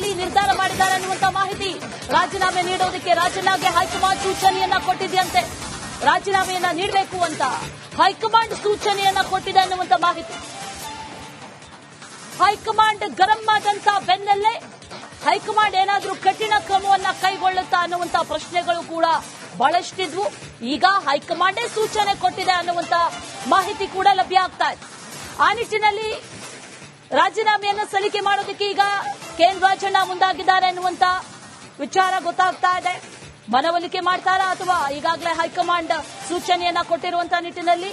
ನಿಟ್ಟಿನಲ್ಲಿ ನಿರ್ಧಾರ ಮಾಡಿದ್ದಾರೆ ಅನ್ನುವಂತ ಮಾಹಿತಿ. ರಾಜೀನಾಮೆ ನೀಡೋದಕ್ಕೆ ರಾಜಣ್ಣಗೆ ಹೈಕಮಾಂಡ್ ಸೂಚನೆಯನ್ನ ಕೊಟ್ಟಿದೆಯಂತೆ. ರಾಜೀನಾಮೆಯನ್ನ ನೀಡಬೇಕು ಅಂತ ಹೈಕಮಾಂಡ್ ಸೂಚನೆಯನ್ನ ಕೊಟ್ಟಿದೆ ಅನ್ನುವಂತ ಮಾಹಿತಿ. ಹೈಕಮಾಂಡ್ ಗರಂ ಆದಂತ ಬೆನ್ನಲ್ಲೇ ಹೈಕಮಾಂಡ್ ಏನಾದರೂ ಕಠಿಣ ಕ್ರಮವನ್ನ ಕೈಗೊಳ್ಳುತ್ತಾ ಅನ್ನುವಂತ ಪ್ರಶ್ನೆಗಳು ಕೂಡ ಬಹಳಷ್ಟಿದ್ವು. ಈಗ ಹೈಕಮಾಂಡೇ ಸೂಚನೆ ಕೊಟ್ಟಿದೆ ಅನ್ನುವಂತ ಮಾಹಿತಿ ಕೂಡ ಲಭ್ಯ ಆಗ್ತಾ ಇದೆ. ಆ ನಿಟ್ಟಿನಲ್ಲಿ ರಾಜೀನಾಮೆಯನ್ನು ಸಲ್ಲಿಕೆ ಮಾಡೋದಕ್ಕೆ ಈಗ ಕೆಎನ್ ರಾಜಣ್ಣ ಮುಂದಾಗಿದ್ದಾರೆ ಅನ್ನುವಂತ ವಿಚಾರ ಗೊತ್ತಾಗ್ತಾ ಇದೆ. ಮನವೊಲಿಕೆ ಮಾಡ್ತಾರಾ ಅಥವಾ ಈಗಾಗಲೇ ಹೈಕಮಾಂಡ್ ಸೂಚನೆಯನ್ನ ಕೊಟ್ಟಿರುವಂತಹ ನಿಟ್ಟಿನಲ್ಲಿ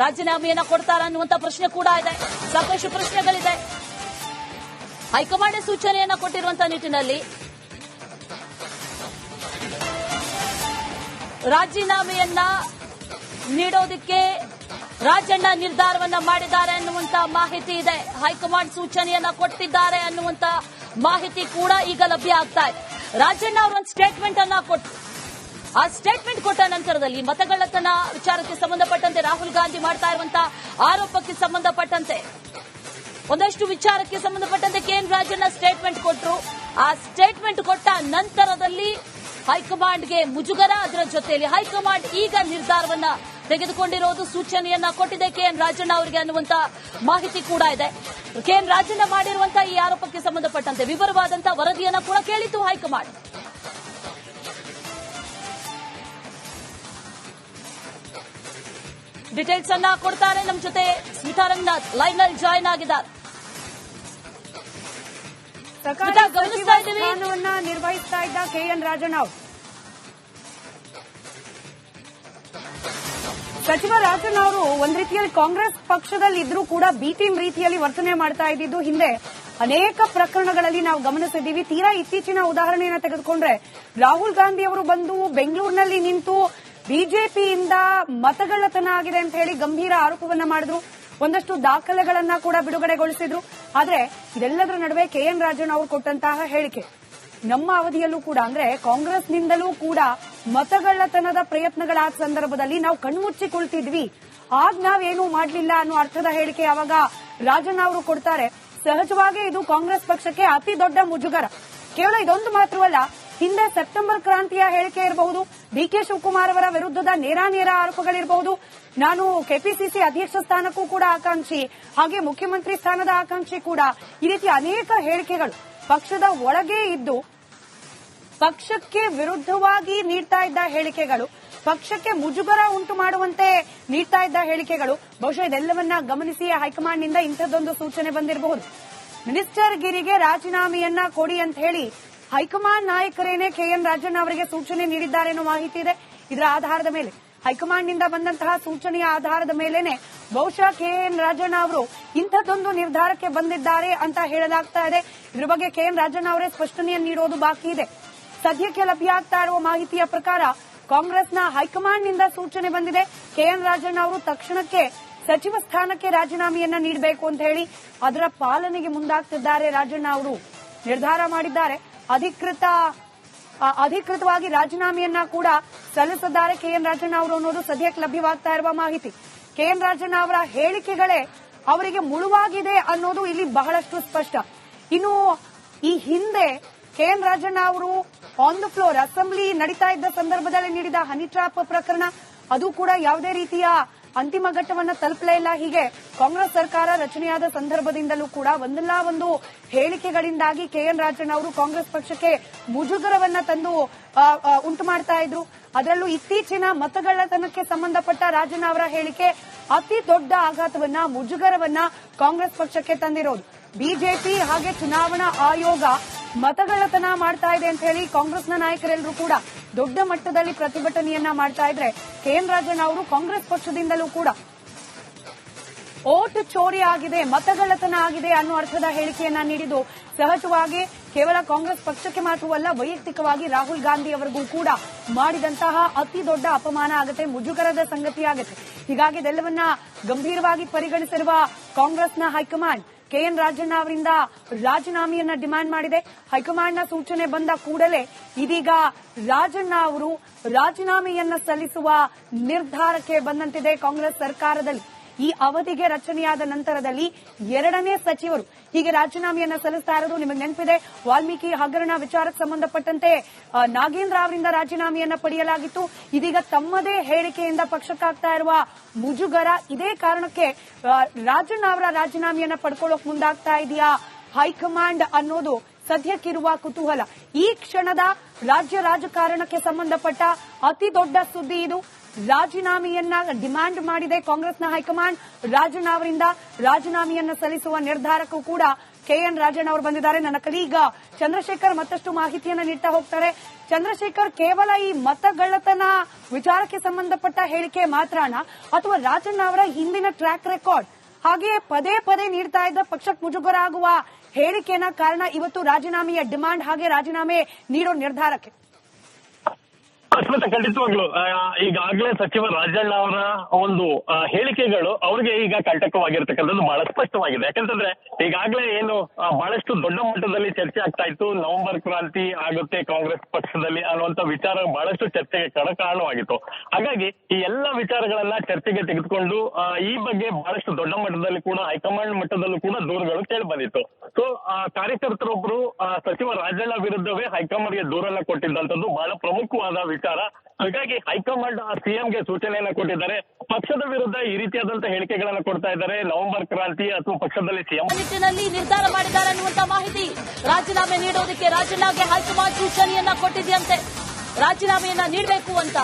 ರಾಜೀನಾಮೆಯನ್ನ ಕೊಡ್ತಾರಾ ಅನ್ನುವಂತ ಪ್ರಶ್ನೆ ಕೂಡ ಇದೆ. ಸಾಕಷ್ಟು ಪ್ರಶ್ನೆಗಳಿದೆ. ಹೈಕಮಾಂಡ್ ಸೂಚನೆಯನ್ನ ಕೊಟ್ಟಿರುವಂತಹ ನಿಟ್ಟಿನಲ್ಲಿ ರಾಜೀನಾಮೆಯನ್ನ ನೀಡೋದಕ್ಕೆ ರಾಜಣ್ಣ ನಿರ್ಧಾರವನ್ನ ಮಾಡಿದ್ದಾರೆ ಅನ್ನುವಂತ ಮಾಹಿತಿ ಇದೆ. ಹೈಕಮಾಂಡ್ ಸೂಚನೆಯನ್ನ ಕೊಟ್ಟಿದ್ದಾರೆ ಅನ್ನುವಂತ ಮಾಹಿತಿ ಕೂಡ ಈಗ ಲಭ್ಯ ಆಗ್ತಾ ಇದೆ. ರಾಜಣ್ಣ ಅವರು ಒಂದು ಸ್ಟೇಟ್ಮೆಂಟ್ ಅನ್ನ ಕೊಟ್ಟು ಆ ಸ್ಟೇಟ್ಮೆಂಟ್ ಕೊಟ್ಟ ನಂತರದಲ್ಲಿ ಮತಗಳ್ಳತನ ವಿಚಾರಕ್ಕೆ ಸಂಬಂಧಪಟ್ಟಂತೆ ರಾಹುಲ್ ಗಾಂಧಿ ಮಾಡ್ತಾ ಇರುವಂತಹ ಆರೋಪಕ್ಕೆ ಸಂಬಂಧಪಟ್ಟಂತೆ ಒಂದಷ್ಟು ವಿಚಾರಕ್ಕೆ ಸಂಬಂಧಪಟ್ಟಂತೆ ಕೆಎನ್ ರಾಜಣ್ಣ ಸ್ಟೇಟ್ಮೆಂಟ್ ಕೊಟ್ಟರು. ಆ ಸ್ಟೇಟ್ಮೆಂಟ್ ಕೊಟ್ಟ ನಂತರದಲ್ಲಿ ಹೈಕಮಾಂಡ್ಗೆ ಮುಜುಗರ. ಅದರ ಜೊತೆಯಲ್ಲಿ ಹೈಕಮಾಂಡ್ ಈಗ ನಿರ್ಧಾರವನ್ನ ತೆಗೆದುಕೊಂಡಿರೋದು, ಸೂಚನೆಯನ್ನ ಕೊಟ್ಟಿದೆ ಕೆಎನ್ ರಾಜಣ್ಣ ಅವರಿಗೆ ಅನ್ನುವಂತ ಮಾಹಿತಿ ಕೂಡ ಇದೆ. ಕೆಎನ್ ರಾಜಣ್ಣ ಮಾಡಿರುವಂತಹ ಈ ಆರೋಪಕ್ಕೆ ಸಂಬಂಧಪಟ್ಟಂತೆ ವಿವರವಾದಂತಹ ವರದಿಯನ್ನ ಕೂಡ ಕೇಳಿತು ಹೈಕಮಾಂಡ್. ಡೀಟೇಲ್ಸ್ ಅನ್ನ ಕೊಡ್ತಾರೆ. ನಮ್ಮ ಜೊತೆ ಸ್ಮಿತಾ ರಂಗನಾಥ್ ಲೈವ್ ನಲ್ಲಿ ಜಾಯಿನ್ ಆಗಿದ್ದಾರೆ. ಸ್ಥಾನವನ್ನ ನಿರ್ವಹಿಸ್ತಾ ಇದ್ದ ಕೆಎನ್ ರಾಜಣ್ಣ ಅವರು, ಸಚಿವ ರಾಜಣ್ಣ ಅವರು ಒಂದ್ ರೀತಿಯಲ್ಲಿ ಕಾಂಗ್ರೆಸ್ ಪಕ್ಷದಲ್ಲಿ ಇದ್ರೂ ಕೂಡ ಬಿ ಟೀಮ್ ರೀತಿಯಲ್ಲಿ ವರ್ತನೆ ಮಾಡ್ತಾ ಇದ್ದಿದ್ದು ಹಿಂದೆ ಅನೇಕ ಪ್ರಕರಣಗಳಲ್ಲಿ ನಾವು ಗಮನಿಸಿದ್ದೀವಿ. ತೀರಾ ಇತ್ತೀಚಿನ ಉದಾಹರಣೆಯನ್ನು ತೆಗೆದುಕೊಂಡ್ರೆ ರಾಹುಲ್ ಗಾಂಧಿ ಅವರು ಬಂದು ಬೆಂಗಳೂರಿನಲ್ಲಿ ನಿಂತು ಬಿಜೆಪಿಯಿಂದ ಮತಗಳ್ಳತನ ಆಗಿದೆ ಅಂತ ಹೇಳಿ ಗಂಭೀರ ಆರೋಪವನ್ನ ಮಾಡಿದ್ರು. ಒಂದಷ್ಟು ದಾಖಲೆಗಳನ್ನ ಕೂಡ ಬಿಡುಗಡೆಗೊಳಿಸಿದ್ರು. ಆದ್ರೆ ಇದೆಲ್ಲದರ ನಡುವೆ ಕೆಎನ್ ರಾಜಣ್ಣ ಅವರು ಕೊಟ್ಟಂತಹ ಹೇಳಿಕೆ, ನಮ್ಮ ಅವಧಿಯಲ್ಲೂ ಕೂಡ ಅಂದ್ರೆ ಕಾಂಗ್ರೆಸ್ನಿಂದಲೂ ಕೂಡ ಮತಗಳ್ಳತನದ ಪ್ರಯತ್ನಗಳಾದ ಸಂದರ್ಭದಲ್ಲಿ ನಾವು ಕಣ್ಮುಚ್ಚಿಕೊಳ್ತಿದ್ವಿ, ಆಗ ನಾವೇನೂ ಮಾಡಲಿಲ್ಲ ಅನ್ನೋ ಅರ್ಥದ ಹೇಳಿಕೆ ಯಾವಾಗ ರಾಜಣ್ಣ ಅವರು ಕೊಡ್ತಾರೆ, ಸಹಜವಾಗಿ ಇದು ಕಾಂಗ್ರೆಸ್ ಪಕ್ಷಕ್ಕೆ ಅತಿ ದೊಡ್ಡ ಮುಜುಗರ. ಕೇವಲ ಇದೊಂದು ಮಾತ್ರವಲ್ಲ, ಹಿಂದೆ ಸೆಪ್ಟೆಂಬರ್ ಕ್ರಾಂತಿಯ ಹೇಳಿಕೆ ಇರಬಹುದು, ಡಿಕೆ ಶಿವಕುಮಾರ್ ಅವರ ವಿರುದ್ಧದ ನೇರ ಆರೋಪಗಳಿರಬಹುದು, ನಾನು ಕೆಪಿಸಿಸಿ ಅಧ್ಯಕ್ಷ ಸ್ಥಾನಕ್ಕೂ ಕೂಡ ಆಕಾಂಕ್ಷಿ, ಹಾಗೆ ಮುಖ್ಯಮಂತ್ರಿ ಸ್ಥಾನದ ಆಕಾಂಕ್ಷಿ ಕೂಡ, ಈ ರೀತಿ ಅನೇಕ ಹೇಳಿಕೆಗಳು ಪಕ್ಷದ ಒಳಗೆ ಇದ್ದು ಪಕ್ಷಕ್ಕೆ ವಿರುದ್ಧವಾಗಿ ನೀಡ್ತಾ ಇದ್ದ ಹೇಳಿಕೆಗಳು, ಪಕ್ಷಕ್ಕೆ ಮುಜುಗರ ಉಂಟು ಮಾಡುವಂತೆ ನೀಡ್ತಾ ಇದ್ದ ಹೇಳಿಕೆಗಳು. ಬಹುಶಃ ಇದೆಲ್ಲವನ್ನ ಗಮನಿಸಿ ಹೈಕಮಾಂಡ್ನಿಂದ ಇಂಥದ್ದೊಂದು ಸೂಚನೆ ಬಂದಿರಬಹುದು. ಮಿನಿಸ್ಟರ್ ಗಿರಿಗೆ ರಾಜೀನಾಮೆಯನ್ನ ಕೊಡಿ ಅಂತ ಹೇಳಿ ಹೈಕಮಾಂಡ್ ನಾಯಕರೇನೆ ಕೆಎನ್ ರಾಜಣ್ಣ ಅವರಿಗೆ ಸೂಚನೆ ನೀಡಿದ್ದಾರೆ ಅನ್ನೋ ಮಾಹಿತಿ ಇದೆ. ಇದರ ಆಧಾರದ ಮೇಲೆ ಹೈಕಮಾಂಡ್ನಿಂದ ಬಂದಂತಹ ಸೂಚನೆಯ ಆಧಾರದ ಮೇಲೆನೆ ಬಹುಶಃ ಕೆಎನ್ ರಾಜಣ್ಣ ಅವರು ಇಂಥದ್ದೊಂದು ನಿರ್ಧಾರಕ್ಕೆ ಬಂದಿದ್ದಾರೆ ಅಂತ ಹೇಳಲಾಗ್ತಾ ಇದೆ. ಇದ್ರ ಬಗ್ಗೆ ಕೆಎನ್ ರಾಜಣ್ಣ ಅವರೇ ಸ್ಪಷ್ಟನೆಯನ್ನು ನೀಡೋದು ಬಾಕಿ ಇದೆ. ಸದ್ಯಕ್ಕೆ ಲಭ್ಯ ಆಗ್ತಾ ಇರುವ ಮಾಹಿತಿಯ ಪ್ರಕಾರ ಕಾಂಗ್ರೆಸ್ನ ಹೈಕಮಾಂಡ್ನಿಂದ ಸೂಚನೆ ಬಂದಿದೆ. ಕೆಎನ್ ರಾಜಣ್ಣ ಅವರು ತಕ್ಷಣಕ್ಕೆ ಸಚಿವ ಸ್ಥಾನಕ್ಕೆ ರಾಜೀನಾಮೆಯನ್ನ ನೀಡಬೇಕು ಅಂತ ಹೇಳಿ ಅದರ ಪಾಲನೆಗೆ ಮುಂದಾಗ್ತಿದ್ದಾರೆ. ರಾಜಣ್ಣ ಅವರು ನಿರ್ಧಾರ ಮಾಡಿದ್ದಾರೆ. ಅಧಿಕೃತವಾಗಿ ರಾಜೀನಾಮೆಯನ್ನ ಕೂಡ ಸಲ್ಲಿಸಿದ್ದಾರೆ ಕೆಎನ್ ರಾಜಣ್ಣ ಅವರು ಅನ್ನೋದು ಸದ್ಯಕ್ಕೆ ಲಭ್ಯವಾಗ್ತಾ ಇರುವ ಮಾಹಿತಿ. ಕೆಎನ್ ರಾಜಣ್ಣ ಅವರ ಹೇಳಿಕೆಗಳೇ ಅವರಿಗೆ ಮುಳುವಾಗಿದೆ ಅನ್ನೋದು ಇಲ್ಲಿ ಬಹಳಷ್ಟು ಸ್ಪಷ್ಟ. ಇನ್ನು ಈ ಹಿಂದೆ ಕೆಎನ್ ರಾಜಣ್ಣ ಅವರು ಆನ್ ದ ಫ್ಲೋರ್ ಅಸೆಂಬ್ಲಿ ನಡೀತಾ ಇದ್ದ ಸಂದರ್ಭದಲ್ಲಿ ನೀಡಿದ ಹನಿ ಟ್ರಾಪ್ ಪ್ರಕರಣ, ಅದು ಕೂಡ ಯಾವುದೇ ರೀತಿಯ ಅಂತಿಮ ಘಟ್ಟವನ್ನ ತಲುಪಲೇ ಇಲ್ಲ. ಹೀಗೆ ಕಾಂಗ್ರೆಸ್ ಸರ್ಕಾರ ರಚನೆಯಾದ ಸಂದರ್ಭದಿಂದಲೂ ಕೂಡ ಒಂದಲ್ಲ ಒಂದು ಹೇಳಿಕೆಗಳಿಂದಾಗಿ ಕೆಎನ್ ರಾಜಣ್ಣ ಅವರು ಕಾಂಗ್ರೆಸ್ ಪಕ್ಷಕ್ಕೆ ಮುಜುಗರವನ್ನ ತಂದು ಉಂಟು ಮಾಡ್ತಾ ಇದ್ರು. ಅದರಲ್ಲೂ ಇತ್ತೀಚಿನ ಮತಗಳ್ಳತನಕ್ಕೆ ಸಂಬಂಧಪಟ್ಟ ರಾಜಣ್ಣ ಅವರ ಹೇಳಿಕೆ ಅತಿ ದೊಡ್ಡ ಆಘಾತವನ್ನ, ಮುಜುಗರವನ್ನ ಕಾಂಗ್ರೆಸ್ ಪಕ್ಷಕ್ಕೆ ತಂದಿರೋದು. ಬಿಜೆಪಿ ಹಾಗೆ ಚುನಾವಣಾ ಆಯೋಗ ಮತಗಳ್ಳತನ ಮಾಡ್ತಾ ಇದೆ ಅಂತ ಹೇಳಿ ಕಾಂಗ್ರೆಸ್ನ ನಾಯಕರೆಲ್ಲರೂ ಕೂಡ ದೊಡ್ಡ ಮಟ್ಟದಲ್ಲಿ ಪ್ರತಿಭಟನೆಯನ್ನ ಮಾಡ್ತಾ ಇದ್ರೆ, ಕೆಎನ್ ರಾಜಣ್ಣ ಅವರು ಕಾಂಗ್ರೆಸ್ ಪಕ್ಷದಿಂದಲೂ ಕೂಡ ಓಟ್ ಚೋರಿ ಆಗಿದೆ, ಮತಗಳ್ಳತನ ಆಗಿದೆ ಅನ್ನೋ ಅರ್ಥದ ಹೇಳಿಕೆಯನ್ನ ನೀಡಿದ್ದು ಸಹಜವಾಗಿ ಕೇವಲ ಕಾಂಗ್ರೆಸ್ ಪಕ್ಷಕ್ಕೆ ಮಾತ್ರವಲ್ಲ, ವೈಯಕ್ತಿಕವಾಗಿ ರಾಹುಲ್ ಗಾಂಧಿ ಅವರಿಗೂ ಕೂಡ ಮಾಡಿದಂತಹ ಅತಿ ದೊಡ್ಡ ಅಪಮಾನ ಆಗುತ್ತೆ, ಮುಜುಗರದ ಸಂಗತಿಯಾಗುತ್ತೆ. ಹೀಗಾಗಿ ಇದೆಲ್ಲವನ್ನ ಗಂಭೀರವಾಗಿ ಪರಿಗಣಿಸಿರುವ ಕಾಂಗ್ರೆಸ್ನ ಹೈಕಮಾಂಡ್ ಕೆಎನ್ ರಾಜಣ್ಣ ಅವರಿಂದ ರಾಜೀನಾಮೆಯನ್ನ ಡಿಮ್ಯಾಂಡ್ ಮಾಡಿದೆ. ಹೈಕಮಾಂಡ್ನ ಸೂಚನೆ ಬಂದ ಕೂಡಲೇ ಇದೀಗ ರಾಜಣ್ಣ ಅವರು ರಾಜೀನಾಮೆಯನ್ನ ಸಲ್ಲಿಸುವ ನಿರ್ಧಾರಕ್ಕೆ ಬಂದಂತಿದೆ ಕಾಂಗ್ರೆಸ್ ಸರ್ಕಾರದಲ್ಲಿ. ಈ ಅವಧಿಗೆ ರಚನೆಯಾದ ನಂತರದಲ್ಲಿ 2ನೇ ಸಚಿವರು ಹೀಗೆ ರಾಜೀನಾಮೆಯನ್ನ ಸಲ್ಲಿಸ್ತಾ ಇರೋದು ನಿಮಗೆ ನೆನಪಿದೆ. ವಾಲ್ಮೀಕಿ ಹಗರಣ ವಿಚಾರಕ್ಕೆ ಸಂಬಂಧಪಟ್ಟಂತೆ ನಾಗೇಂದ್ರ ಅವರಿಂದ ರಾಜೀನಾಮೆಯನ್ನ ಪಡೆಯಲಾಗಿತ್ತು. ಇದೀಗ ತಮ್ಮದೇ ಹೇಳಿಕೆಯಿಂದ ಪಕ್ಷಕ್ಕಾಗ್ತಾ ಇರುವ ಮುಜುಗರ, ಇದೇ ಕಾರಣಕ್ಕೆ ರಾಜಣ್ಣ ಅವರ ರಾಜೀನಾಮೆಯನ್ನ ಪಡ್ಕೊಳ್ಳೋಕೆ ಮುಂದಾಗ್ತಾ ಇದೆಯಾ ಹೈಕಮಾಂಡ್ ಅನ್ನೋದು ಸದ್ಯಕ್ಕಿರುವ ಕುತೂಹಲ. ಈ ಕ್ಷಣದ ರಾಜ್ಯ ರಾಜಕಾರಣಕ್ಕೆ ಸಂಬಂಧಪಟ್ಟ ಅತಿ ದೊಡ್ಡ ಸುದ್ದಿ ಇದು. ರಾಜೀನಾಮೆಯನ್ನ ಡಿಮ್ಯಾಂಡ್ ಮಾಡಿದೆ ಕಾಂಗ್ರೆಸ್ನ ಹೈಕಮಾಂಡ್. ರಾಜಣ್ಣ ಅವರಿಂದ ರಾಜೀನಾಮೆಯನ್ನ ಸಲ್ಲಿಸುವ ನಿರ್ಧಾರಕ್ಕೂ ಕೂಡ ಕೆಎನ್ ರಾಜಣ್ಣ ಅವರು ಬಂದಿದ್ದಾರೆ. ನನ್ನ ಕಲೀಗ ಚಂದ್ರಶೇಖರ್ ಮತ್ತಷ್ಟು ಮಾಹಿತಿಯನ್ನ ನೀಡ್ತಾ ಹೋಗ್ತಾರೆ. ಚಂದ್ರಶೇಖರ್, ಕೇವಲ ಈ ಮತಗಳ್ಳತನ ವಿಚಾರಕ್ಕೆ ಸಂಬಂಧಪಟ್ಟ ಹೇಳಿಕೆ ಮಾತ್ರನಾ ಅಥವಾ ರಾಜಣ್ಣ ಅವರ ಹಿಂದಿನ ಟ್ರ್ಯಾಕ್ ರೆಕಾರ್ಡ್ ಹಾಗೆ ಪದೇ ಪದೇ ನೀಡ್ತಾ ಇದ್ದ ಪಕ್ಷಕ್ಕೆ ಮುಜುಗರ ಆಗುವ ಹೇಳಿಕೆನ ಕಾರಣ ಇವತ್ತು ರಾಜೀನಾಮೆಯ ಡಿಮಾಂಡ್ ಹಾಗೆ ರಾಜೀನಾಮೆ ನೀಡೋ ನಿರ್ಧಾರಕ್ಕೆ? ಅಶ್ವಥ, ಖಂಡಿತವಾಗ್ಲು ಈಗಾಗಲೇ ಸಚಿವ ರಾಜಣ್ಣ ಅವರ ಒಂದು ಹೇಳಿಕೆಗಳು ಅವರಿಗೆ ಈಗ ಕಂಟಕವಾಗಿರ್ತಕ್ಕಂಥದ್ದು ಬಹಳ ಸ್ಪಷ್ಟವಾಗಿದೆ. ಯಾಕಂತಂದ್ರೆ ಈಗಾಗಲೇ ಏನು ಬಹಳಷ್ಟು ದೊಡ್ಡ ಮಟ್ಟದಲ್ಲಿ ಚರ್ಚೆ ಆಗ್ತಾ ಇತ್ತು, ನವೆಂಬರ್ ಕ್ರಾಂತಿ ಆಗುತ್ತೆ ಕಾಂಗ್ರೆಸ್ ಪಕ್ಷದಲ್ಲಿ ಅನ್ನುವಂತ ವಿಚಾರ ಬಹಳಷ್ಟು ಚರ್ಚೆಗೆ ಕಾರಣವಾಗಿತ್ತು. ಹಾಗಾಗಿ ಈ ಎಲ್ಲ ವಿಚಾರಗಳನ್ನ ಚರ್ಚೆಗೆ ತೆಗೆದುಕೊಂಡು ಈ ಬಗ್ಗೆ ಬಹಳಷ್ಟು ದೊಡ್ಡ ಮಟ್ಟದಲ್ಲಿ ಕೂಡ ಹೈಕಮಾಂಡ್ ಮಟ್ಟದಲ್ಲೂ ಕೂಡ ದೂರುಗಳು ಕೇಳಿ ಬಂದಿತ್ತು. ಸೊ ಕಾರ್ಯಕರ್ತರೊಬ್ಬರು ಸಚಿವ ರಾಜಣ್ಣ ವಿರುದ್ಧವೇ ಹೈಕಮಾಂಡ್ಗೆ ದೂರನ್ನ ಕೊಟ್ಟಿದ್ದಂಥದ್ದು ಬಹಳ ಪ್ರಮುಖವಾದ ವಿಚಾರ. ಹಾಗಾಗಿ ಹೈಕಮಾಂಡ್ ಸಿಎಂಗೆ ಸೂಚನೆಯನ್ನ ಕೊಟ್ಟಿದ್ದಾರೆ. ಪಕ್ಷದ ವಿರುದ್ಧ ಈ ರೀತಿಯಾದಂತಹ ಹೇಳಿಕೆಗಳನ್ನ ಕೊಡ್ತಾ ಇದ್ದಾರೆ. ನವೆಂಬರ್ ಕ್ರಾಂತಿ ಅಥವಾ ಪಕ್ಷದಲ್ಲಿ ಸಿಎಂ ನಿಟ್ಟಿನಲ್ಲಿ ನಿರ್ಧಾರ ಮಾಡಿದ್ದಾರೆ ಅನ್ನುವಂತ ಮಾಹಿತಿ. ರಾಜೀನಾಮೆ ನೀಡೋದಕ್ಕೆ ರಾಜಣ್ಣಗೆ ಹೈಕಮಾಂಡ್ ಸೂಚನೆಯನ್ನ ಕೊಟ್ಟಿದೆಯಂತೆ. ರಾಜೀನಾಮೆಯನ್ನ ನೀಡಬೇಕು ಅಂತ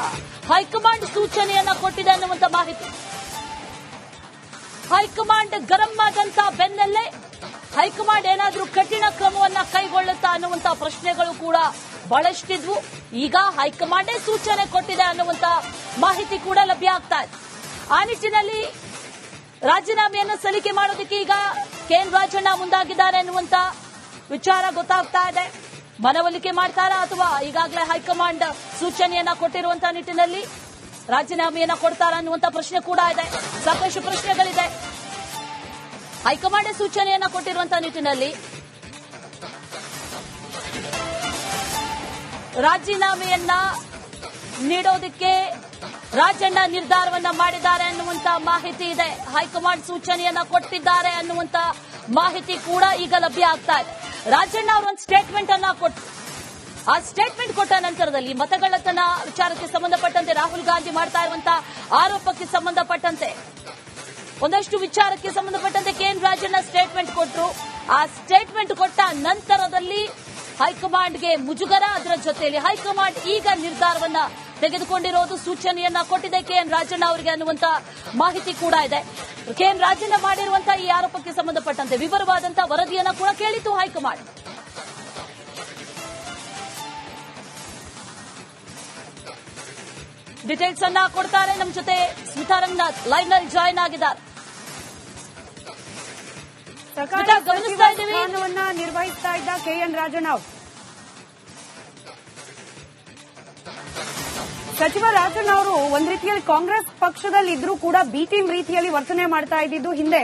ಹೈಕಮಾಂಡ್ ಸೂಚನೆಯನ್ನ ಕೊಟ್ಟಿದೆ ಅನ್ನುವಂತ ಮಾಹಿತಿ. ಹೈಕಮಾಂಡ್ ಗರಂ ಆದಂತ ಬೆನ್ನಲ್ಲೇ ಹೈಕಮಾಂಡ್ ಏನಾದ್ರೂ ಕಠಿಣ ಕ್ರಮವನ್ನ ಕೈಗೊಳ್ಳುತ್ತಾ ಅನ್ನುವಂತ ಪ್ರಶ್ನೆಗಳು ಕೂಡ ಬಹಳಷ್ಟಿದ್ವು. ಈಗ ಹೈಕಮಾಂಡೇ ಸೂಚನೆ ಕೊಟ್ಟಿದೆ ಅನ್ನುವಂತ ಮಾಹಿತಿ ಕೂಡ ಲಭ್ಯ ಆಗ್ತಾ ಇದೆ. ಆ ನಿಟ್ಟಿನಲ್ಲಿ ರಾಜೀನಾಮೆಯನ್ನು ಸಲ್ಲಿಕೆ ಮಾಡೋದಕ್ಕೆ ಈಗ ಕೆಎನ್ ರಾಜಣ್ಣ ಮುಂದಾಗಿದ್ದಾರೆ ಅನ್ನುವಂತ ವಿಚಾರ ಗೊತ್ತಾಗ್ತಾ ಇದೆ. ಮನವೊಲಿಕೆ ಮಾಡ್ತಾರಾ ಅಥವಾ ಈಗಾಗಲೇ ಹೈಕಮಾಂಡ್ ಸೂಚನೆಯನ್ನ ಕೊಟ್ಟಿರುವಂತಹ ನಿಟ್ಟಿನಲ್ಲಿ ರಾಜೀನಾಮೆಯನ್ನ ಕೊಡ್ತಾರಾ ಅನ್ನುವಂತ ಪ್ರಶ್ನೆ ಕೂಡ ಇದೆ. ಸಾಕಷ್ಟು ಪ್ರಶ್ನೆಗಳಿದೆ. ಹೈಕಮಾಂಡ್ ಸೂಚನೆಯನ್ನ ಕೊಟ್ಟಿರುವಂತಹ ನಿಟ್ಟಿನಲ್ಲಿ ರಾಜೀನಾಮೆಯನ್ನ ನೀಡೋದಕ್ಕೆ ರಾಜಣ್ಣ ನಿರ್ಧಾರವನ್ನ ಮಾಡಿದ್ದಾರೆ ಅನ್ನುವಂತ ಮಾಹಿತಿ ಇದೆ. ಹೈಕಮಾಂಡ್ ಸೂಚನೆಯನ್ನ ಕೊಟ್ಟಿದ್ದಾರೆ ಅನ್ನುವಂತ ಮಾಹಿತಿ ಕೂಡ ಈಗ ಲಭ್ಯ ಆಗ್ತಾ ಇದೆ. ರಾಜಣ್ಣ ಅವರು ಒಂದು ಸ್ಟೇಟ್ಮೆಂಟ್ ಅನ್ನ ಕೊಟ್ಟು ಆ ಸ್ಟೇಟ್ಮೆಂಟ್ ಕೊಟ್ಟ ನಂತರದಲ್ಲಿ ಮತಗಳ್ಳತನ ವಿಚಾರಕ್ಕೆ ಸಂಬಂಧಪಟ್ಟಂತೆ ರಾಹುಲ್ ಗಾಂಧಿ ಮಾಡ್ತಾ ಇರುವಂತಹ ಆರೋಪಕ್ಕೆ ಸಂಬಂಧಪಟ್ಟಂತೆ ಒಂದಷ್ಟು ವಿಚಾರಕ್ಕೆ ಸಂಬಂಧಪಟ್ಟಂತೆ ಕೆಎನ್ ರಾಜಣ್ಣ ಸ್ಟೇಟ್ಮೆಂಟ್ ಕೊಟ್ಟರು. ಆ ಸ್ಟೇಟ್ಮೆಂಟ್ ಕೊಟ್ಟ ನಂತರದಲ್ಲಿ ಹೈಕಮಾಂಡ್ಗೆ ಮುಜುಗರ, ಅದರ ಜೊತೆಯಲ್ಲಿ ಹೈಕಮಾಂಡ್ ಈಗ ನಿರ್ಧಾರವನ್ನ ತೆಗೆದುಕೊಂಡಿರೋದು, ಸೂಚನೆಯನ್ನ ಕೊಟ್ಟಿದೆ ಕೆಎನ್ ರಾಜಣ್ಣ ಅವರಿಗೆ ಅನ್ನುವಂತ ಮಾಹಿತಿ ಕೂಡ ಇದೆ. ಕೆಎನ್ ರಾಜಣ್ಣ ಮಾಡಿರುವಂತಹ ಈ ಆರೋಪಕ್ಕೆ ಸಂಬಂಧಪಟ್ಟಂತೆ ವಿವರವಾದಂತಹ ವರದಿಯನ್ನ ಕೂಡ ಕೇಳಿತು ಹೈಕಮಾಂಡ್. ಡೀಟೇಲ್ಸ್ ಅನ್ನ ಕೊಡ್ತಾರೆ. ನಮ್ಮ ಜೊತೆ ಸ್ಮಿತಾ ರಂಗನಾಥ್ ಲೈವ್ ನಲ್ಲಿ ಜಾಯಿನ್ ಆಗಿದ್ದಾರೆ. ಸ್ಥಾನವನ್ನ ನಿರ್ವಹಿಸ್ತಾ ಇದ್ದ ಕೆಎನ್ ರಾಜಣ್ಣ ಅವರು, ಸಚಿವ ರಾಜಣ್ಣ ಅವರು ಒಂದ್ ರೀತಿಯಲ್ಲಿ ಕಾಂಗ್ರೆಸ್ ಪಕ್ಷದಲ್ಲಿ ಇದ್ರೂ ಕೂಡ ಬಿ ಟೀಮ್ ರೀತಿಯಲ್ಲಿ ವರ್ತನೆ ಮಾಡ್ತಾ ಇದ್ದಿದ್ದು ಹಿಂದೆ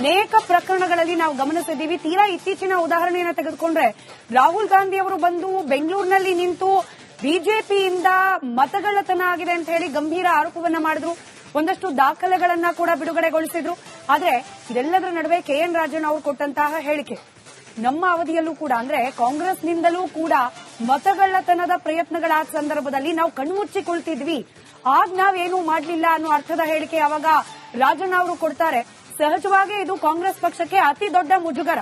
ಅನೇಕ ಪ್ರಕರಣಗಳಲ್ಲಿ ನಾವು ಗಮನಿಸಿದ್ದೀವಿ. ತೀರಾ ಇತ್ತೀಚಿನ ಉದಾಹರಣೆಯನ್ನು ತೆಗೆದುಕೊಂಡ್ರೆ ರಾಹುಲ್ ಗಾಂಧಿ ಅವರು ಬಂದು ಬೆಂಗಳೂರಿನಲ್ಲಿ ನಿಂತು ಬಿಜೆಪಿಯಿಂದ ಮತಗಳ್ಳತನ ಆಗಿದೆ ಅಂತ ಹೇಳಿ ಗಂಭೀರ ಆರೋಪವನ್ನ ಮಾಡಿದ್ರು. ಒಂದಷ್ಟು ದಾಖಲೆಗಳನ್ನ ಕೂಡ ಬಿಡುಗಡೆಗೊಳಿಸಿದ್ರು. ಆದ್ರೆ ಇದೆಲ್ಲದರ ನಡುವೆ ಕೆಎನ್ ರಾಜಣ್ಣ ಅವರು ಕೊಟ್ಟಂತಹ ಹೇಳಿಕೆ, ನಮ್ಮ ಅವಧಿಯಲ್ಲೂ ಕೂಡ ಅಂದ್ರೆ ಕಾಂಗ್ರೆಸ್ನಿಂದಲೂ ಕೂಡ ಮತಗಳ್ಳತನದ ಪ್ರಯತ್ನಗಳಾದ ಸಂದರ್ಭದಲ್ಲಿ ನಾವು ಕಣ್ಮುಚ್ಚಿಕೊಳ್ತಿದ್ವಿ, ಆಗ ನಾವೇನೂ ಮಾಡಲಿಲ್ಲ ಅನ್ನೋ ಅರ್ಥದ ಹೇಳಿಕೆ ಅವಾಗ ರಾಜಣ್ಣ ಅವರು ಕೊಡ್ತಾರೆ. ಸಹಜವಾಗಿ ಇದು ಕಾಂಗ್ರೆಸ್ ಪಕ್ಷಕ್ಕೆ ಅತಿ ದೊಡ್ಡ ಮುಜುಗರ.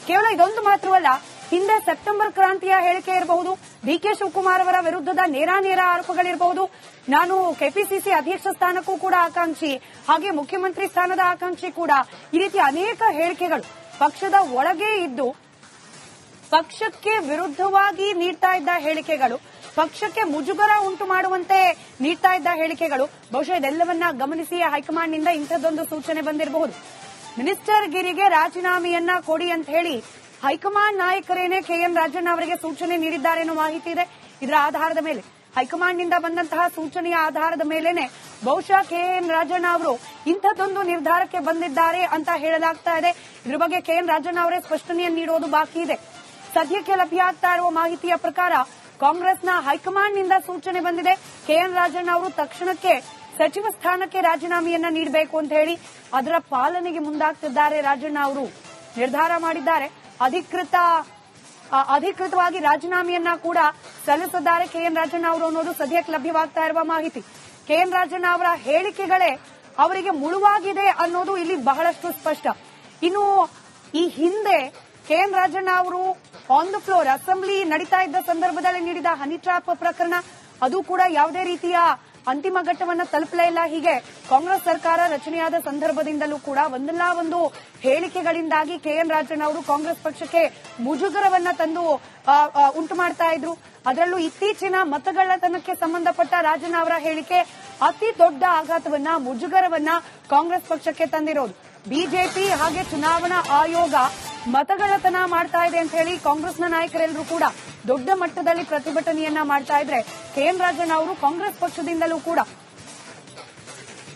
ಕೇವಲ ಇದೊಂದು ಮಾತ್ರವಲ್ಲ, ಹಿಂದೆ ಸೆಪ್ಟೆಂಬರ್ ಕ್ರಾಂತಿಯ ಹೇಳಿಕೆ ಇರಬಹುದು, ಡಿಕೆ ಶಿವಕುಮಾರ್ ಅವರ ವಿರುದ್ಧದ ನೇರ ಆರೋಪಗಳಿರಬಹುದು, ನಾನು ಕೆಪಿಸಿಸಿ ಅಧ್ಯಕ್ಷ ಸ್ಥಾನಕ್ಕೂ ಕೂಡ ಆಕಾಂಕ್ಷಿ, ಹಾಗೆ ಮುಖ್ಯಮಂತ್ರಿ ಸ್ಥಾನದ ಆಕಾಂಕ್ಷಿ ಕೂಡ, ಈ ರೀತಿ ಅನೇಕ ಹೇಳಿಕೆಗಳು ಪಕ್ಷದ ಒಳಗೆ ಇದ್ದು ಪಕ್ಷಕ್ಕೆ ವಿರುದ್ಧವಾಗಿ ನೀಡ್ತಾ ಇದ್ದ ಹೇಳಿಕೆಗಳು, ಪಕ್ಷಕ್ಕೆ ಮುಜುಗರ ಉಂಟು ಮಾಡುವಂತೆ ನೀಡ್ತಾ ಇದ್ದ ಹೇಳಿಕೆಗಳು. ಬಹುಶಃ ಇದೆಲ್ಲವನ್ನ ಗಮನಿಸಿ ಹೈಕಮಾಂಡ್ನಿಂದ ಇಂಥದ್ದೊಂದು ಸೂಚನೆ ಬಂದಿರಬಹುದು. ಮಿನಿಸ್ಟರ್ ಗಿರಿಗೆ ರಾಜೀನಾಮೆಯನ್ನ ಕೊಡಿ ಅಂತ ಹೇಳಿ ಹೈಕಮಾಂಡ್ ನಾಯಕರೇನೆ ಕೆಎನ್ ರಾಜಣ್ಣ ಅವರಿಗೆ ಸೂಚನೆ ನೀಡಿದ್ದಾರೆ ಅನ್ನೋ ಮಾಹಿತಿ ಇದೆ. ಇದರ ಆಧಾರದ ಮೇಲೆ ಹೈಕಮಾಂಡ್ನಿಂದ ಬಂದಂತಹ ಸೂಚನೆಯ ಆಧಾರದ ಮೇಲೆನೆ ಬಹುಶಃ ಕೆಎನ್ ರಾಜಣ್ಣ ಅವರು ಇಂಥದ್ದೊಂದು ನಿರ್ಧಾರಕ್ಕೆ ಬಂದಿದ್ದಾರೆ ಅಂತ ಹೇಳಲಾಗ್ತಾ ಇದೆ. ಇದ್ರ ಬಗ್ಗೆ ಕೆಎನ್ ರಾಜಣ್ಣ ಅವರೇ ಸ್ಪಷ್ಟನೆಯನ್ನು ನೀಡೋದು ಬಾಕಿ ಇದೆ. ಸದ್ಯಕ್ಕೆ ಲಭ್ಯ ಆಗ್ತಾ ಇರುವ ಮಾಹಿತಿಯ ಪ್ರಕಾರ ಕಾಂಗ್ರೆಸ್ನ ಹೈಕಮಾಂಡ್ನಿಂದ ಸೂಚನೆ ಬಂದಿದೆ. ಕೆಎನ್ ರಾಜಣ್ಣ ಅವರು ತಕ್ಷಣಕ್ಕೆ ಸಚಿವ ಸ್ಥಾನಕ್ಕೆ ರಾಜೀನಾಮೆಯನ್ನ ನೀಡಬೇಕು ಅಂತ ಹೇಳಿ ಅದರ ಪಾಲನೆಗೆ ಮುಂದಾಗ್ತಿದ್ದಾರೆ ರಾಜಣ್ಣ ಅವರು ನಿರ್ಧಾರ ಮಾಡಿದ್ದಾರೆ. ಅಧಿಕೃತವಾಗಿ ರಾಜೀನಾಮೆಯನ್ನ ಕೂಡ ಸಲ್ಲಿಸಿದ್ದಾರೆ ಕೆಎನ್ ರಾಜಣ್ಣ ಅವರು ಅನ್ನೋದು ಸದ್ಯಕ್ಕೆ ಲಭ್ಯವಾಗ್ತಾ ಇರುವ ಮಾಹಿತಿ. ಕೆಎನ್ ರಾಜಣ್ಣ ಅವರ ಹೇಳಿಕೆಗಳೇ ಅವರಿಗೆ ಮುಳುವಾಗಿದೆ ಅನ್ನೋದು ಇಲ್ಲಿ ಬಹಳಷ್ಟು ಸ್ಪಷ್ಟ. ಇನ್ನು ಈ ಹಿಂದೆ ಕೆಎನ್ ರಾಜಣ್ಣ ಅವರು ಆನ್ ದ ಫ್ಲೋರ್ ಅಸೆಂಬ್ಲಿ ನಡೀತಾ ಇದ್ದ ಸಂದರ್ಭದಲ್ಲಿ ನೀಡಿದ ಹನಿ ಟ್ರ್ಯಾಪ್ ಪ್ರಕರಣ ಅದು ಕೂಡ ಯಾವುದೇ ರೀತಿಯ ಅಂತಿಮ ಘಟ್ಟವನ್ನ ತಲುಪಲೇ ಇಲ್ಲ. ಹೀಗೆ ಕಾಂಗ್ರೆಸ್ ಸರ್ಕಾರ ರಚನೆಯಾದ ಸಂದರ್ಭದಿಂದಲೂ ಕೂಡ ಒಂದಲ್ಲ ಒಂದು ಹೇಳಿಕೆಗಳಿಂದಾಗಿ ಕೆಎನ್ ರಾಜಣ್ಣ ಅವರು ಕಾಂಗ್ರೆಸ್ ಪಕ್ಷಕ್ಕೆ ಮುಜುಗರವನ್ನ ತಂದು ಉಂಟು ಮಾಡ್ತಾ ಇದ್ರು. ಅದರಲ್ಲೂ ಇತ್ತೀಚಿನ ಮತಗಳ್ಳತನಕ್ಕೆ ಸಂಬಂಧಪಟ್ಟ ರಾಜಣ್ಣ ಅವರ ಹೇಳಿಕೆ ಅತಿ ದೊಡ್ಡ ಆಘಾತವನ್ನ ಮುಜುಗರವನ್ನ ಕಾಂಗ್ರೆಸ್ ಪಕ್ಷಕ್ಕೆ ತಂದಿರೋದು. ಬಿಜೆಪಿ ಹಾಗೆ ಚುನಾವಣಾ ಆಯೋಗ ಮತಗಳ್ಳತನ ಮಾಡ್ತಾ ಇದೆ ಅಂತ ಹೇಳಿ ಕಾಂಗ್ರೆಸ್ನ ನಾಯಕರೆಲ್ಲರೂ ಕೂಡ ದೊಡ್ಡ ಮಟ್ಟದಲ್ಲಿ ಪ್ರತಿಭಟನೆಯನ್ನ ಮಾಡ್ತಾ ಇದ್ರೆ ಕೆಎನ್ ರಾಜಣ್ಣ ಅವರು ಕಾಂಗ್ರೆಸ್ ಪಕ್ಷದಿಂದಲೂ ಕೂಡ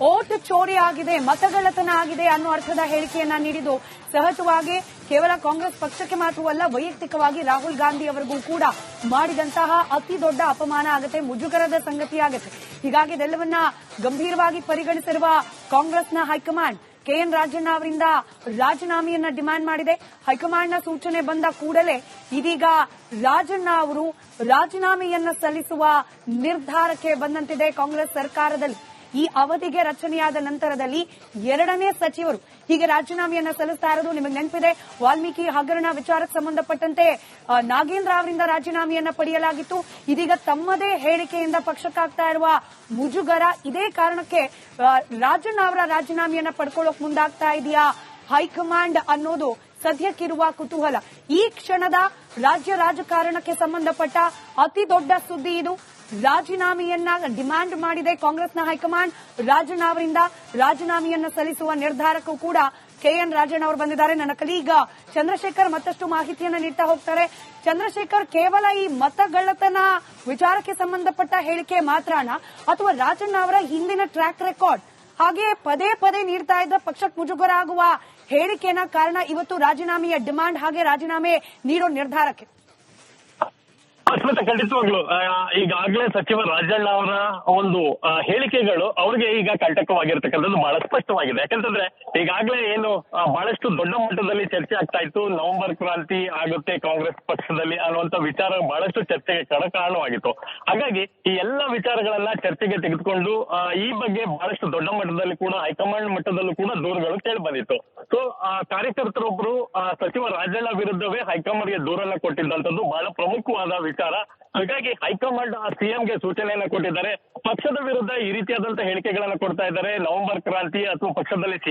ಓಟ್ ಚೋರಿ ಆಗಿದೆ, ಮತಗಳ್ಳತನ ಆಗಿದೆ ಅನ್ನೋ ಅರ್ಥದ ಹೇಳಿಕೆಯನ್ನ ನೀಡಿದ್ದು ಸಹಜವಾಗಿ ಕೇವಲ ಕಾಂಗ್ರೆಸ್ ಪಕ್ಷಕ್ಕೆ ಮಾತ್ರವಲ್ಲ, ವೈಯಕ್ತಿಕವಾಗಿ ರಾಹುಲ್ ಗಾಂಧಿ ಅವರಿಗೂ ಕೂಡ ಮಾಡಿದಂತಹ ಅತಿ ದೊಡ್ಡ ಅಪಮಾನ ಆಗುತ್ತೆ, ಮುಜುಗರದ ಸಂಗತಿ ಆಗುತ್ತೆ. ಹೀಗಾಗಿ ಇದೆಲ್ಲವನ್ನ ಗಂಭೀರವಾಗಿ ಪರಿಗಣಿಸಿರುವ ಕಾಂಗ್ರೆಸ್ನ ಹೈಕಮಾಂಡ್ ಕೆಎನ್ ರಾಜಣ್ಣ ಅವರಿಂದ ರಾಜೀನಾಮೆಯನ್ನ ಡಿಮ್ಯಾಂಡ್ ಮಾಡಿದೆ. ಹೈಕಮಾಂಡ್ನ ಸೂಚನೆ ಬಂದ ಕೂಡಲೇ ಇದೀಗ ರಾಜಣ್ಣ ಅವರು ರಾಜೀನಾಮೆಯನ್ನ ಸಲ್ಲಿಸುವ ನಿರ್ಧಾರಕ್ಕೆ ಬಂದಂತಿದೆ ಕಾಂಗ್ರೆಸ್ ಸರ್ಕಾರದಲ್ಲಿ. ಈ ಅವಧಿಗೆ ರಚನೆಯಾದ ನಂತರದಲ್ಲಿ ಎರಡನೇ ಸಚಿವರು ಹೀಗೆ ರಾಜೀನಾಮೆಯನ್ನ ಸಲ್ಲಿಸ್ತಾ ಇರೋದು ನಿಮಗೆ ನೆನಪಿದೆ. ವಾಲ್ಮೀಕಿ ಹಗರಣ ವಿಚಾರಕ್ಕೆ ಸಂಬಂಧಪಟ್ಟಂತೆ ನಾಗೇಂದ್ರ ಅವರಿಂದ ರಾಜೀನಾಮೆಯನ್ನ ಪಡೆಯಲಾಗಿತ್ತು. ಇದೀಗ ತಮ್ಮದೇ ಹೇಳಿಕೆಯಿಂದ ಪಕ್ಷಕ್ಕಾಗ್ತಾ ಇರುವ ಮುಜುಗರ, ಇದೇ ಕಾರಣಕ್ಕೆ ರಾಜಣ್ಣ ಅವರ ರಾಜೀನಾಮೆಯನ್ನ ಪಡ್ಕೊಳ್ಳೋಕೆ ಮುಂದಾಗ್ತಾ ಇದೆಯಾ ಹೈಕಮಾಂಡ್ ಅನ್ನೋದು ಸದ್ಯಕ್ಕಿರುವ ಕುತೂಹಲ. ಈ ಕ್ಷಣದ ರಾಜ್ಯ ರಾಜಕಾರಣಕ್ಕೆ ಸಂಬಂಧಪಟ್ಟ ಅತಿ ದೊಡ್ಡ ಸುದ್ದಿ ಇದು. ರಾಜೀನಾಮೆಯನ್ನ ಡಿಮ್ಯಾಂಡ್ ಮಾಡಿದೆ ಕಾಂಗ್ರೆಸ್ನ ಹೈಕಮಾಂಡ್. ರಾಜಣ್ಣ ಅವರಿಂದ ರಾಜೀನಾಮೆಯನ್ನ ಸಲ್ಲಿಸುವ ನಿರ್ಧಾರಕ್ಕೂ ಕೂಡ ಕೆಎನ್ ರಾಜಣ್ಣ ಅವರು ಬಂದಿದ್ದಾರೆ. ನನ್ನ ಕಲೀಗ ಚಂದ್ರಶೇಖರ್ ಮತ್ತಷ್ಟು ಮಾಹಿತಿಯನ್ನ ನೀಡ್ತಾ ಹೋಗ್ತಾರೆ. ಚಂದ್ರಶೇಖರ್, ಕೇವಲ ಈ ಮತಗಳ್ಳತನ ವಿಚಾರಕ್ಕೆ ಸಂಬಂಧಪಟ್ಟ ಹೇಳಿಕೆ ಮಾತ್ರನಾ ಅಥವಾ ರಾಜಣ್ಣ ಅವರ ಹಿಂದಿನ ಟ್ರ್ಯಾಕ್ ರೆಕಾರ್ಡ್ ಹಾಗೆ ಪದೇ ಪದೇ ನೀಡ್ತಾ ಇದ್ದ ಪಕ್ಷಕ್ಕೆ ಮುಜುಗರ ಆಗುವ ಹೇಳಿಕೆನ ಕಾರಣ ಇವತ್ತು ರಾಜೀನಾಮೆಯ ಡಿಮ್ಯಾಂಡ್ ಹಾಗೆ ರಾಜೀನಾಮೆ ನೀಡೋ ನಿರ್ಧಾರಕ್ಕೆ? ಖಂಡಿತವಾಗ್ಲು ಈಗಾಗಲೇ ಸಚಿವ ರಾಜಣ್ಣ ಅವರ ಒಂದು ಹೇಳಿಕೆಗಳು ಅವ್ರಿಗೆ ಈಗ ಕಂಟಕವಾಗಿರ್ತಕ್ಕಂಥದ್ದು ಬಹಳ ಸ್ಪಷ್ಟವಾಗಿದೆ. ಯಾಕಂತಂದ್ರೆ ಈಗಾಗಲೇ ಏನು ಬಹಳಷ್ಟು ದೊಡ್ಡ ಮಟ್ಟದಲ್ಲಿ ಚರ್ಚೆ ಆಗ್ತಾ ಇತ್ತು, ನವೆಂಬರ್ ಕ್ರಾಂತಿ ಆಗುತ್ತೆ ಕಾಂಗ್ರೆಸ್ ಪಕ್ಷದಲ್ಲಿ ಅನ್ನುವಂತ ವಿಚಾರ ಬಹಳಷ್ಟು ಚರ್ಚೆಗೆ ಕಾರಣವಾಗಿತ್ತು. ಹಾಗಾಗಿ ಈ ಎಲ್ಲ ವಿಚಾರಗಳನ್ನ ಚರ್ಚೆಗೆ ತೆಗೆದುಕೊಂಡು ಈ ಬಗ್ಗೆ ಬಹಳಷ್ಟು ದೊಡ್ಡ ಮಟ್ಟದಲ್ಲಿ ಕೂಡ ಹೈಕಮಾಂಡ್ ಮಟ್ಟದಲ್ಲೂ ಕೂಡ ದೂರುಗಳು ಕೇಳಿ ಬಂದಿತ್ತು. ಸೊ ಕಾರ್ಯಕರ್ತರೊಬ್ಬರು ಸಚಿವ ರಾಜಣ್ಣ ವಿರುದ್ಧವೇ ಹೈಕಮಾಂಡ್ಗೆ ದೂರನ್ನ ಕೊಟ್ಟಿದ್ದಂಥದ್ದು ಬಹಳ ಪ್ರಮುಖವಾದ ವಿಚಾರ. ಹಾಗಾಗಿ ಹೈಕಮಾಂಡ್ ಸಿಎಂಗೆ ಸೂಚನೆಯನ್ನ ಕೊಟ್ಟಿದ್ದಾರೆ. ಪಕ್ಷದ ವಿರುದ್ಧ ಈ ರೀತಿಯಾದಂತಹ ಹೇಳಿಕೆಗಳನ್ನ ಕೊಡ್ತಾ ಇದ್ದಾರೆ. ನವೆಂಬರ್ ಕ್ರಾಂತಿ ಅಥವಾ ಪಕ್ಷದಲ್ಲಿ ಸಿಎಂ